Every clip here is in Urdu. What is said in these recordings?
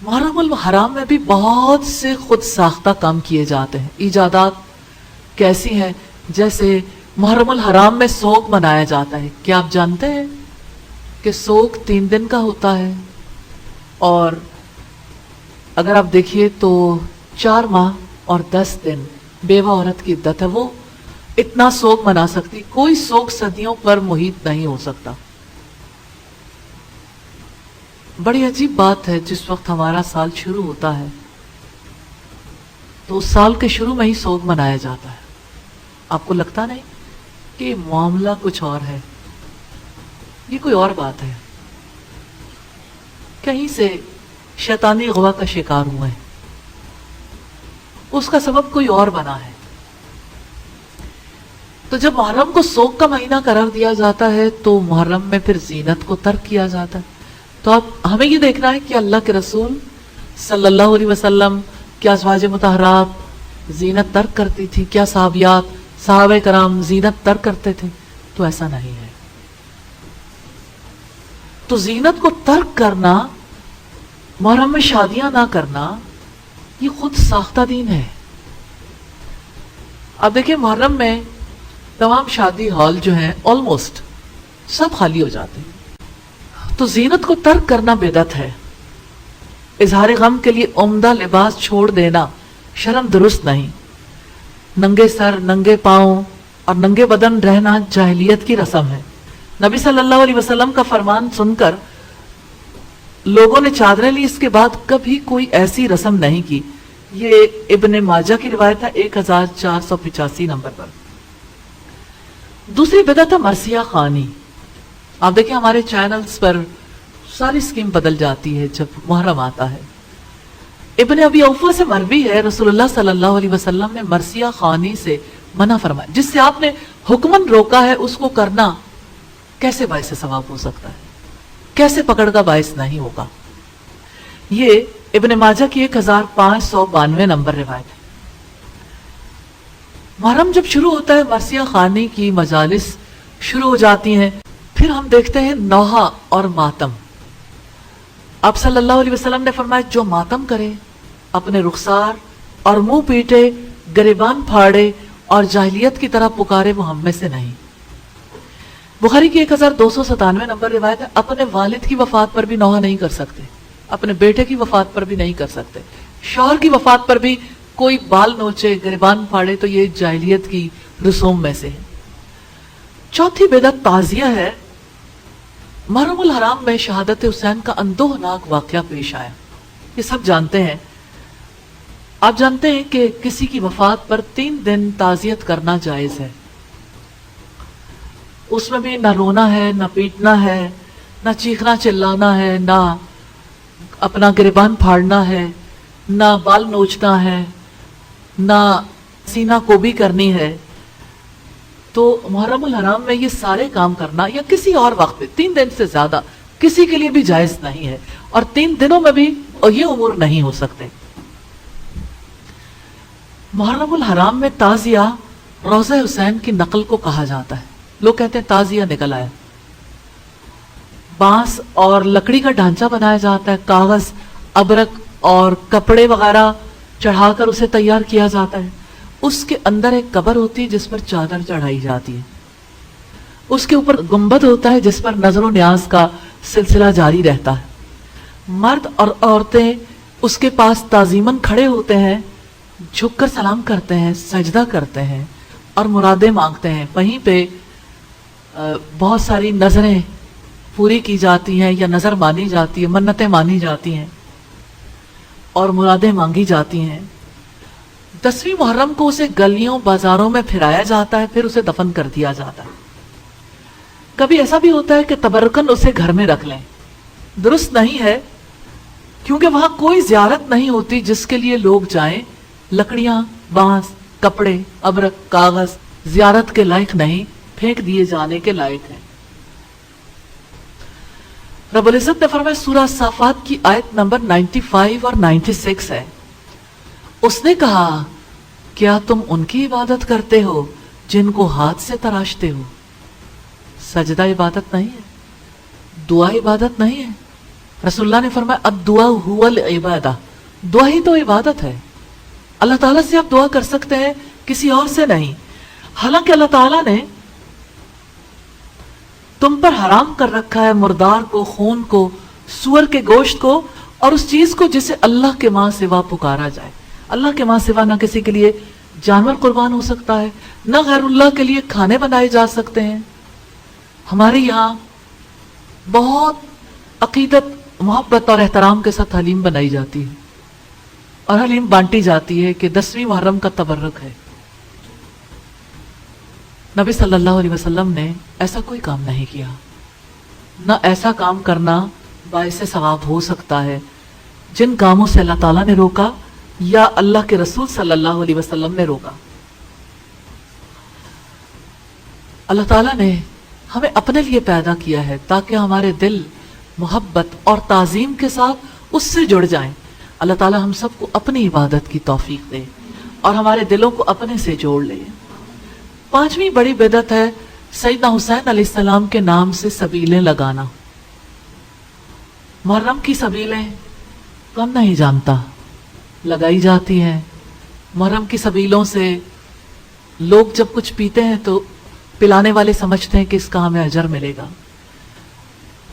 محرم الحرام میں بھی بہت سے خود ساختہ کام کیے جاتے ہیں. ایجادات کیسی ہیں؟ جیسے محرم الحرام میں سوگ منایا جاتا ہے. کیا آپ جانتے ہیں کہ سوگ 3 دن کا ہوتا ہے؟ اور اگر آپ دیکھیے تو 4 ماہ اور 10 دن بیوہ عورت کی عدت ہے. وہ اتنا سوگ منا سکتی. کوئی سوگ صدیوں پر محیط نہیں ہو سکتا. بڑی عجیب بات ہے، جس وقت ہمارا سال شروع ہوتا ہے تو اس سال کے شروع میں ہی سوگ منایا جاتا ہے. آپ کو لگتا نہیں کہ معاملہ کچھ اور ہے؟ یہ کوئی اور بات ہے. کہیں سے شیطانی غوا کا شکار ہوئے ہیں، اس کا سبب کوئی اور بنا ہے. تو جب محرم کو سوگ کا مہینہ قرار دیا جاتا ہے تو محرم میں پھر زینت کو ترک کیا جاتا ہے. تو اب ہمیں یہ دیکھنا ہے کہ اللہ کے رسول صلی اللہ علیہ وسلم کیا ازواج مطہرات زینت ترک کرتی تھی؟ کیا صحابیات صحابہ کرام زینت ترک کرتے تھے؟ تو ایسا نہیں ہے. تو زینت کو ترک کرنا، محرم میں شادیاں نہ کرنا، یہ خود ساختہ دین ہے. اب دیکھیں محرم میں تمام شادی ہال جو ہیں آلموسٹ سب خالی ہو جاتے ہیں. تو زینت کو ترک کرنا بدعت ہے. اظہار غم کے لیے عمدہ لباس چھوڑ دینا شرم درست نہیں. ننگے سر، ننگے پاؤں اور ننگے بدن رہنا جاہلیت کی رسم ہے. نبی صلی اللہ علیہ وسلم کا فرمان سن کر لوگوں نے چادریں لی، اس کے بعد کبھی کوئی ایسی رسم نہیں کی. یہ ابن ماجہ کی روایت ہے 1485 نمبر پر. دوسری بدعت ہے مرثیہ خوانی. آپ دیکھیں ہمارے چینلز پر ساری سکیم بدل جاتی ہے جب محرم آتا ہے. ابن ابی اوفا سے مروی ہے رسول اللہ صلی اللہ علیہ وسلم نے مرثیہ خوانی سے منع فرمایا. جس سے آپ نے حکمن روکا ہے اس کو کرنا کیسے باعث ثواب ہو سکتا ہے؟ کیسے پکڑ کا باعث نہیں ہوگا؟ یہ ابن ماجہ کی 1592 نمبر روایت ہے. محرم جب شروع ہوتا ہے مرثیہ خوانی کی مجالس شروع ہو جاتی ہیں. پھر ہم دیکھتے ہیں نوحہ اور ماتم. آپ صلی اللہ علیہ وسلم نے فرمایا جو ماتم کرے، اپنے رخسار اور منہ پیٹے، گریبان پھاڑے اور جاہلیت کی طرح پکارے، وہ ہم میں سے نہیں. بخاری کی 1297 نمبر روایت ہے. اپنے والد کی وفات پر بھی نوحہ نہیں کر سکتے، اپنے بیٹے کی وفات پر بھی نہیں کر سکتے، شوہر کی وفات پر بھی کوئی بال نوچے، گریبان پھاڑے تو یہ جاہلیت کی رسوم میں سے ہے. چوتھی بدعت تعزیہ ہے. محرم الحرام میں شہادت حسین کا اندوہناک واقعہ پیش آیا. یہ سب جانتے ہیں. آپ جانتے ہیں کہ کسی کی وفات پر 3 دن تعزیت کرنا جائز ہے. اس میں بھی نہ رونا ہے، نہ پیٹنا ہے، نہ چیخنا چلانا ہے، نہ اپنا گریبان پھاڑنا ہے، نہ بال نوچنا ہے، نہ سینہ کوبی کرنی ہے. تو محرم الحرام میں یہ سارے کام کرنا یا کسی اور وقت پہ 3 دن سے زیادہ کسی کے لیے بھی جائز نہیں ہے. اور 3 دنوں میں بھی یہ امور نہیں ہو سکتے. محرم الحرام میں تعزیہ روضہ حسین کی نقل کو کہا جاتا ہے. لوگ کہتے ہیں تعزیہ نکل آیا. بانس اور لکڑی کا ڈھانچہ بنایا جاتا ہے، کاغذ، ابرک اور کپڑے وغیرہ چڑھا کر اسے تیار کیا جاتا ہے. اس کے اندر ایک قبر ہوتی ہے جس پر چادر چڑھائی جاتی ہے. اس کے اوپر گنبد ہوتا ہے جس پر نظر و نیاز کا سلسلہ جاری رہتا ہے. مرد اور عورتیں اس کے پاس تعظیماً کھڑے ہوتے ہیں، جھک کر سلام کرتے ہیں، سجدہ کرتے ہیں اور مرادیں مانگتے ہیں. وہیں پہ بہت ساری نظریں پوری کی جاتی ہیں یا نظر مانی جاتی ہے، منتیں مانی جاتی ہیں اور مرادیں مانگی جاتی ہیں. 10ویں محرم کو اسے گلیوں بازاروں میں پھرایا جاتا ہے، پھر اسے دفن کر دیا جاتا ہے. کبھی ایسا بھی ہوتا ہے کہ تبرکن اسے گھر میں رکھ لیں. درست نہیں ہے، کیونکہ وہاں کوئی زیارت نہیں ہوتی جس کے لیے لوگ جائیں. لکڑیاں، بانس، کپڑے، ابرک، کاغذ زیارت کے لائق نہیں، پھینک دیے جانے کے لائق ہیں. رب العزت نے فرمایا سورہ صافات کی آیت نمبر 95 اور 96 ہے. اس نے کہا کیا تم ان کی عبادت کرتے ہو جن کو ہاتھ سے تراشتے ہو؟ سجدہ عبادت نہیں ہے، دعا عبادت نہیں ہے، رسول اللہ نے فرمایا الدعاء هو العبادہ، دعا ہی تو عبادت ہے. اللہ تعالیٰ سے آپ دعا کر سکتے ہیں، کسی اور سے نہیں. حالانکہ اللہ تعالیٰ نے تم پر حرام کر رکھا ہے مردار کو، خون کو، سور کے گوشت کو، اور اس چیز کو جسے اللہ کے ماں سوا پکارا جائے. اللہ کے ماں سوا نہ کسی کے لیے جانور قربان ہو سکتا ہے، نہ غیر اللہ کے لیے کھانے بنائے جا سکتے ہیں. ہمارے یہاں بہت عقیدت، محبت اور احترام کے ساتھ حلیم بنائی جاتی ہے، اور حلیم بانٹی جاتی ہے کہ 10ویں محرم کا تبرک ہے. نبی صلی اللہ علیہ وسلم نے ایسا کوئی کام نہیں کیا، نہ ایسا کام کرنا باعث ثواب ہو سکتا ہے. جن کاموں سے اللہ تعالیٰ نے روکا یا اللہ کے رسول صلی اللہ علیہ وسلم نے روکا. اللہ تعالیٰ نے ہمیں اپنے لیے پیدا کیا ہے تاکہ ہمارے دل محبت اور تعظیم کے ساتھ اس سے جڑ جائیں. اللہ تعالیٰ ہم سب کو اپنی عبادت کی توفیق دے اور ہمارے دلوں کو اپنے سے جوڑ لے. 5ویں بڑی بدعت ہے سیدنا حسین علیہ السلام کے نام سے سبیلیں لگانا. محرم کی سبیلیں کون نہیں جانتا، لگائی جاتی ہیں. محرم کی سبیلوں سے لوگ جب کچھ پیتے ہیں تو پلانے والے سمجھتے ہیں کہ اس کا ہمیں اجر ملے گا.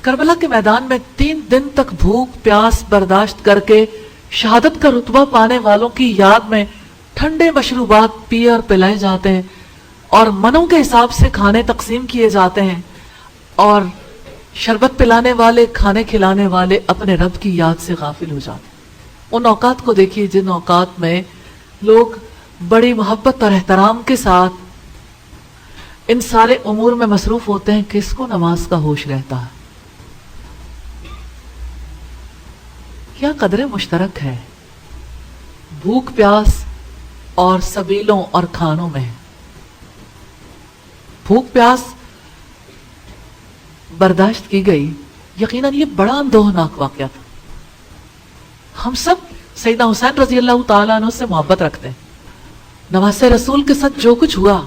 کربلا کے میدان میں 3 دن تک بھوک پیاس برداشت کر کے شہادت کا رتبہ پانے والوں کی یاد میں ٹھنڈے مشروبات پیے اور پلائے جاتے ہیں، اور منوں کے حساب سے کھانے تقسیم کیے جاتے ہیں، اور شربت پلانے والے، کھانے کھلانے والے اپنے رب کی یاد سے غافل ہو جاتے ہیں. ان اوقات کو دیکھیے جن اوقات میں لوگ بڑی محبت اور احترام کے ساتھ ان سارے امور میں مصروف ہوتے ہیں، کس کو نماز کا ہوش رہتا ہے. کیا قدر مشترک ہے بھوک پیاس اور سبیلوں اور کھانوں میں. بھوک پیاس برداشت کی گئی، یقیناً یہ بڑا اندوہناک واقعہ تھا. ہم سب سیدنا حسین رضی اللہ تعالیٰ عنہ سے محبت رکھتے ہیں. نواسے رسول کے ساتھ جو کچھ ہوا،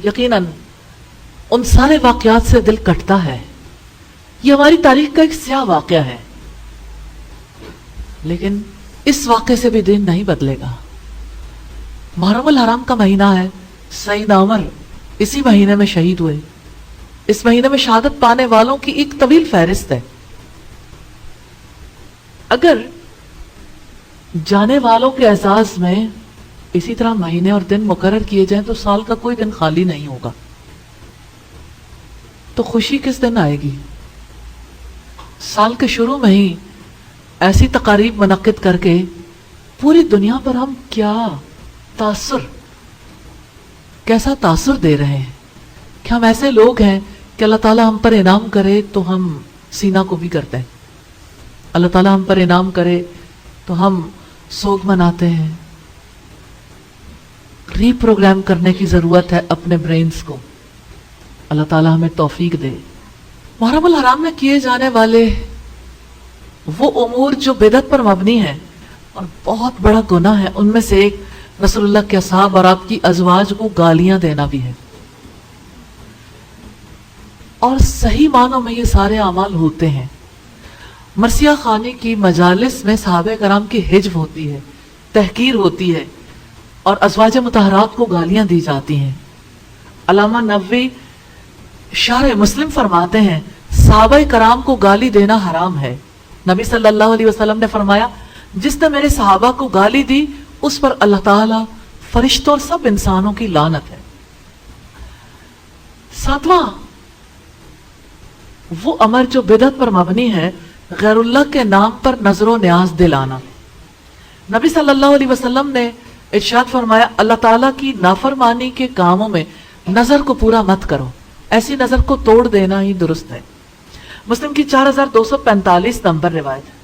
یقیناً ان سارے واقعات سے دل کٹتا ہے. یہ ہماری تاریخ کا ایک سیاہ واقعہ ہے، لیکن اس واقعے سے بھی دین نہیں بدلے گا. محرم الحرام کا مہینہ ہے، سیدنا عمر اسی مہینے میں شہید ہوئے. اس مہینے میں شہادت پانے والوں کی ایک طویل فہرست ہے. اگر جانے والوں کے اعزاز میں اسی طرح مہینے اور دن مقرر کیے جائیں تو سال کا کوئی دن خالی نہیں ہوگا. تو خوشی کس دن آئے گی؟ سال کے شروع میں ہی ایسی تقاریب منعقد کر کے پوری دنیا پر ہم کیسا تاثر دے رہے ہیں کہ ہم ایسے لوگ ہیں کہ اللہ تعالیٰ ہم پر انعام کرے تو ہم سینہ کو بھی کرتے ہیں. اللہ تعالیٰ ہم پر انعام کرے تو ہم سوگ مناتے ہیں. ری پروگرام کرنے کی ضرورت ہے اپنے برینز کو. اللہ تعالیٰ ہمیں توفیق دے. محرم الحرام میں کیے جانے والے وہ امور جو بدعت پر مبنی ہیں اور بہت بڑا گناہ ہے، ان میں سے ایک رسول اللہ کے اصحاب اور آپ کی ازواج کو گالیاں دینا بھی ہے. اور صحیح معنوں میں یہ سارے اعمال ہوتے ہیں. مرثیہ خانی کی مجالس میں صحابہ کرام کی حجب ہوتی ہے، تحقیر ہوتی ہے، اور ازواج مطہرات کو گالیاں دی جاتی ہیں. علامہ نووی شرح مسلم فرماتے ہیں صحابہ کرام کو گالی دینا حرام ہے. نبی صلی اللہ علیہ وسلم نے فرمایا جس نے میرے صحابہ کو گالی دی اس پر اللہ تعالیٰ، فرشتوں اور سب انسانوں کی لعنت ہے. 7واں وہ امر جو بدعت پر مبنی ہے، غیر اللہ کے نام پر نظر و نیاز دلانا. نبی صلی اللہ علیہ وسلم نے ارشاد فرمایا اللہ تعالیٰ کی نافرمانی کے کاموں میں نظر کو پورا مت کرو، ایسی نظر کو توڑ دینا ہی درست ہے. مسلم کی 4245 نمبر روایت ہے.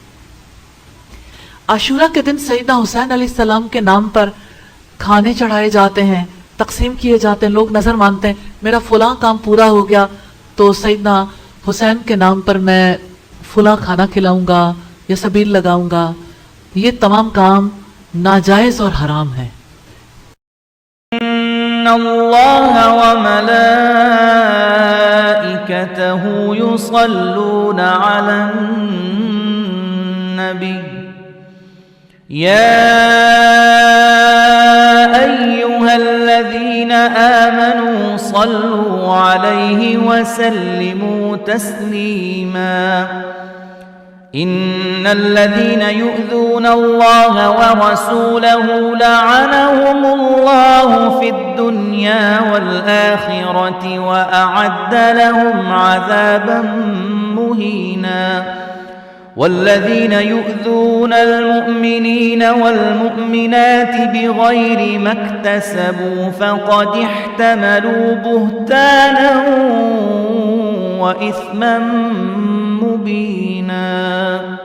عاشورہ کے دن سیدنا حسین علیہ السلام کے نام پر کھانے چڑھائے جاتے ہیں، تقسیم کیے جاتے ہیں. لوگ نظر مانتے ہیں میرا فلاں کام پورا ہو گیا تو سیدنا حسین کے نام پر میں فلاں کھانا کھلاؤں گا یا سبیل لگاؤں گا. یہ تمام کام ناجائز اور حرام ہے. ان اللہ وملائکتہ یصلون علی به يا أيها الذين آمنوا صلوا عليه وسلموا تسليما إن الذين يؤذون الله ورسوله لعنهم الله في الدنيا والآخرة وأعد لهم عذابا مهينا والذين يؤذون المؤمنين والمؤمنات بغير ما اكتسبوا فقد احتملوا بهتانا وإثما مبينا